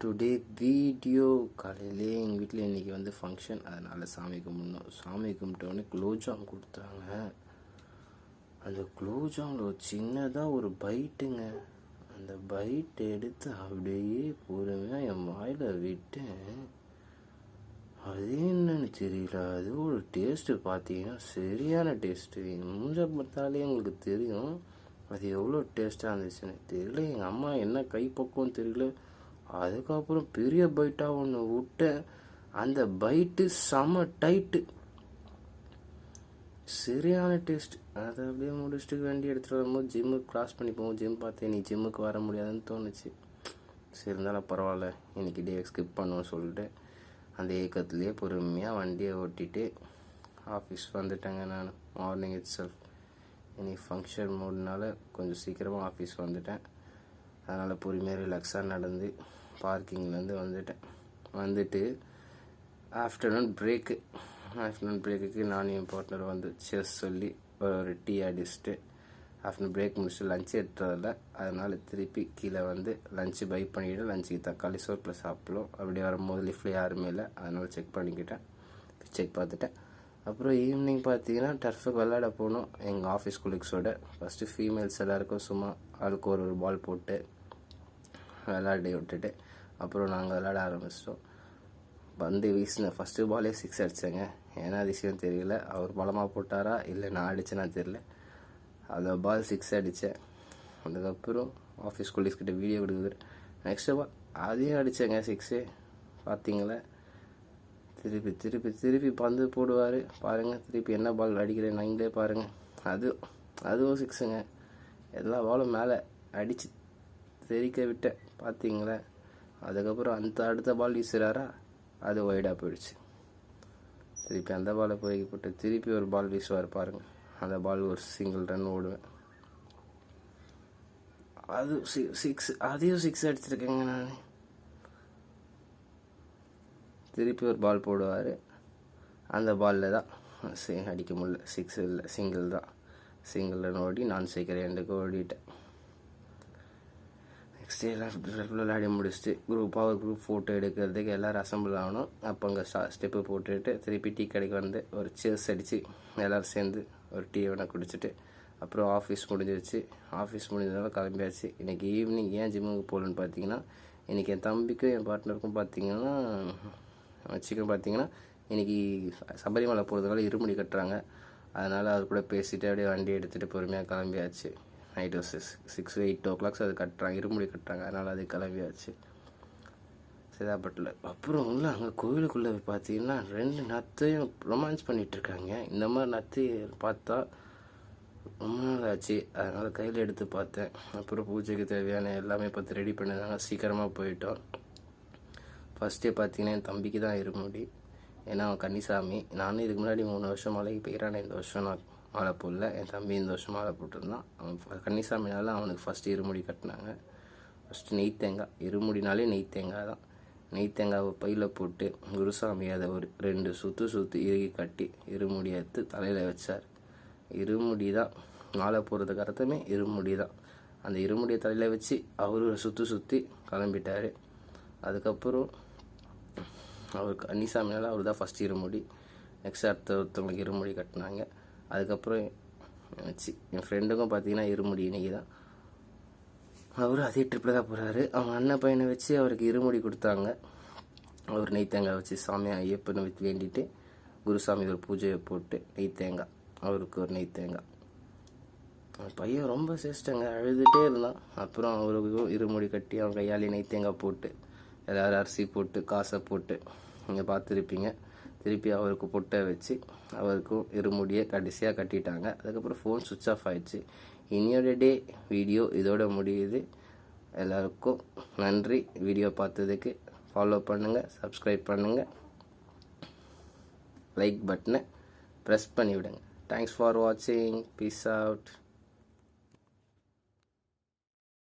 Today video காலையிலே எங்கள் வீட்டில் இன்றைக்கி வந்து ஃபங்க்ஷன், அதனால் சாமி கும்பிடணும். சாமி கும்பிட்டோடனே குலோப்ஜாம் கொடுத்தாங்க. அந்த குலோப்ஜாமில் ஒரு சின்னதாக ஒரு பைட்டுங்க. அந்த பைட் எடுத்து அப்படியே பொறுமையாக என் வாயில் விட்டேன். அது என்னன்னு தெரியல, அது ஒரு டேஸ்ட்டு பார்த்தீங்கன்னா சரியான டேஸ்ட்டு. மூஞ்ச பார்த்தாலே உங்களுக்கு தெரியும் அது எவ்வளோ டேஸ்ட்டாக இருந்துச்சுன்னு. தெரியல எங்கள் அம்மா என்ன கைப்பக்குவம் தெரியல. அதுக்கப்புறம் பெரிய பைட்டாக ஒன்று விட்டேன். அந்த பைட்டு செம டைட்டு, சரியான டேஸ்ட். அதை அப்படியே முடிச்சுட்டு வண்டி எடுத்துகிட்டு வரும்போது ஜிம்முக்கு கிராஸ் பண்ணி போவோம். ஜிம் பார்த்தேன், நீ ஜிம்முக்கு வர முடியாதுன்னு தோணுச்சு. சரி இருந்தாலும் பரவாயில்ல, இன்றைக்கி டே ஸ்கிப் பண்ணுவோன்னு சொல்லிட்டு அந்த ஏக்கத்துலேயே பொறுமையாக வண்டியை ஓட்டிகிட்டு ஆஃபீஸ் வந்துட்டேங்க. நான் மார்னிங் இட் செல்ஃப் இன்னைக்கு ஃபங்க்ஷன் மூடுனால கொஞ்சம் சீக்கிரமாக ஆஃபீஸ் வந்துட்டேன். அதனால் பொறுமையாக ரிலாக்ஸாக நடந்து பார்க்கிங்லேருந்து வந்துட்டு ஆஃப்டர்நூன் பிரேக்குக்கு நான் என் பார்ட்னர் வந்து செஸ் சொல்லி ஒரு டீ அடிச்சுட்டு ஆஃப்டர்நூன் பிரேக் முடிச்சுட்டு லஞ்ச் எடுத்துறதில்ல. அதனால் திருப்பி கீழே வந்து லஞ்சு பை பண்ணிவிட்டு லஞ்சுக்கு தக்காளி சோறு ப்ளஸ் சாப்பிடலாம். அப்படியே வரும்போது லிஃப்ட்டில் யாருமே இல்லை, அதனால் செக் பார்த்துட்டேன். அப்புறம் ஈவினிங் பார்த்தீங்கன்னா டர்ஃபுக்கு விளையாட போனோம் எங்கள் ஆஃபீஸ் கொலீக்ஸோட. ஃபஸ்ட்டு ஃபீமேல்ஸ் எல்லாேருக்கும் சும்மா ஆளுக்கு ஒரு பால் போட்டு விளையாடி விட்டுட்டு அப்புறம் நாங்கள் விளையாட ஆரம்பிச்சிட்டோம். வந்து வீசின ஃபஸ்ட்டு பாலே 6 அடித்தேங்க. ஏன்னா அதிசயம் தெரியல, அவர் பலமாக போட்டாரா இல்லை நான் அடித்தேன்னா தெரியல. அந்த பால் 6 அடித்தேன். அதுக்கப்புறம் ஆஃபீஸ் கொலீக்ஸ்கிட்ட வீடியோ கொடுக்குது. நெக்ஸ்ட்டு பால் அதையும் அடித்தேங்க 6. பார்த்தீங்களா, திருப்பி பந்து போடுவார் பாருங்கள். திருப்பி என்ன பால் அடிக்கிறேன் நீங்களே பாருங்கள். அதுவும் 6ங்க. எல்லா பாலும் மேலே அடித்து தெரிக்க விட்டேன் பார்த்தீங்களா. அதுக்கப்புறம் அடுத்த பால் வீசுகிறாரா, அது ஒய்டாக போயிடுச்சு. திருப்பி அந்த பாலை போட்டு திருப்பி ஒரு பால் வீசுவார் பாருங்கள். அந்த பால் ஒரு சிங்கிள் ரன் ஓடுவேன். அதையும் 6 அடிச்சிருக்கேங்க நான். திருப்பி ஒரு பால் போடுவார், அந்த பாலில் தான் அடிக்க முடியல. 6 இல்லை, சிங்கிள் ரன் ஓடி நான் சீக்கிரம் எண்டுக்கு ஓடிட்டேன். நெக்ஸ்ட் எல்லாம் விளையாடி முடிச்சுட்டு குரூப் ஃபோட்டோ எடுக்கிறதுக்கு எல்லோரும் அசம்பிள் ஆகணும். அப்போ அங்கே ஸ்டெப்பு போட்டுட்டு திருப்பி டீ கடைக்கு வந்து ஒரு சேர்ஸ் அடித்து எல்லோரும் சேர்ந்து ஒரு டீ வேணால் குடிச்சிட்டு அப்புறம் ஆஃபீஸ் முடிஞ்சதால கிளம்பியாச்சு. இன்றைக்கி ஈவினிங் ஏன் ஜிம்முக்கு போகலன்னு பார்த்தீங்கன்னா, இன்றைக்கி என் தம்பிக்கும் என் பார்ட்னருக்கும் பார்த்தீங்கன்னா இன்றைக்கி சபரிமலை போகிறதுனால இருமுடி கட்டுறாங்க. அதனால் அது கூட பேசிவிட்டு அப்படியே வண்டி எடுத்துகிட்டு பொறுமையாக கிளம்பியாச்சு. நைட்டு 6-8 o'clock அது கட்டுறாங்க, இருமுடி கட்டுறாங்க. அதனால் அது கிளம்பியாச்சு சேதாப்பட்டில். அப்புறம் உள்ள அங்கே கோவிலுக்குள்ளே பார்த்தீங்கன்னா 2 நத்தையும் ரொமான்ஸ் பண்ணிகிட்ருக்காங்க. இந்த மாதிரி நத்தை பார்த்தா ரொம்ப நாள் ஆச்சு, அதனால் கையில் எடுத்து பார்த்தேன். அப்புறம் பூஜைக்கு தேவையான எல்லாமே பார்த்து ரெடி பண்ணிருந்தாங்க. சீக்கிரமாக போயிட்டோம். ஃபஸ்ட்டே பார்த்தீங்கன்னா என் தம்பிக்கு தான் இருமுடி. ஏன்னா அவன் கன்னிசாமி. நானும் இதுக்கு முன்னாடி 3 வருஷம் மலைக்கு போயிறான். இந்த வருஷம் நான் மாலை போடல. என் தம்பி இந்த வருஷம் மாலை போட்டிருந்தான். அவன் கன்னிசாமினால அவனுக்கு ஃபஸ்ட்டு இருமுடி கட்டினாங்க. ஃபஸ்ட்டு நெய் தேங்காய், இருமுடினாலே நெய் தேங்காய் தான். நெய் தேங்காவை பையில் போட்டு குருசாமி அதை ஒரு 2 சுற்றி இறுகி கட்டி இருமுடி எடுத்து தலையில் வச்சார். இருமுடி தான் மாலை போடுறதுக்கு அர்த்தமே இருமுடி தான். அந்த இருமுடியை தலையில் வச்சு அவர் சுற்றி கிளம்பிட்டார். அதுக்கப்புறம் அவர் கன்னிசாமினால அவர் தான் ஃபஸ்ட் இருமுடி. நெக்ஸ்ட் ஒருத்தவங்களுக்கு இருமுடி கட்டினாங்க. அதுக்கப்புறம் என் ஃப்ரெண்டுக்கும் பார்த்தீங்கன்னா இருமுடி இன்றைக்கி தான். அவரும் அதே ட்ரிப்பில் தான் போகிறாரு. அவங்க அண்ணன் பையனை வச்சு அவருக்கு இருமுடி கொடுத்தாங்க. அவர் நெய் தேங்காய் வச்சு சாமி ஐயப்பனை வச்சு வேண்டிட்டு குருசாமி ஒரு பூஜையை போட்டு நெய் தேங்காய், அவருக்கு ஒரு நெய் தேங்காய். பையன் ரொம்ப சேஷ்டங்க, அழுதுகிட்டே இருந்தான். அப்புறம் அவருக்கும் இருமுடி கட்டி அவன் கையாலே நெய் தேங்காய் போட்டு எல்லோரும் அரிசி போட்டு காசை போட்டு நீங்கள் பார்த்துருப்பீங்க. திருப்பி அவருக்கு பொட்டை வச்சு அவருக்கும் இருமுடியை கடைசியாக கட்டிட்டாங்க. அதுக்கப்புறம் ஃபோன் சுவிட்ச் ஆஃப் ஆகிடுச்சு. இனியோட டே வீடியோ இதோட முடியுது. எல்லாருக்கும் நன்றி. வீடியோ பார்த்ததுக்கு ஃபாலோ பண்ணுங்கள், சப்ஸ்கிரைப் பண்ணுங்கள், லைக் பட்டனை ப்ரெஸ் பண்ணிவிடுங்க. தேங்க்ஸ் ஃபார் வாட்சிங். Peace out.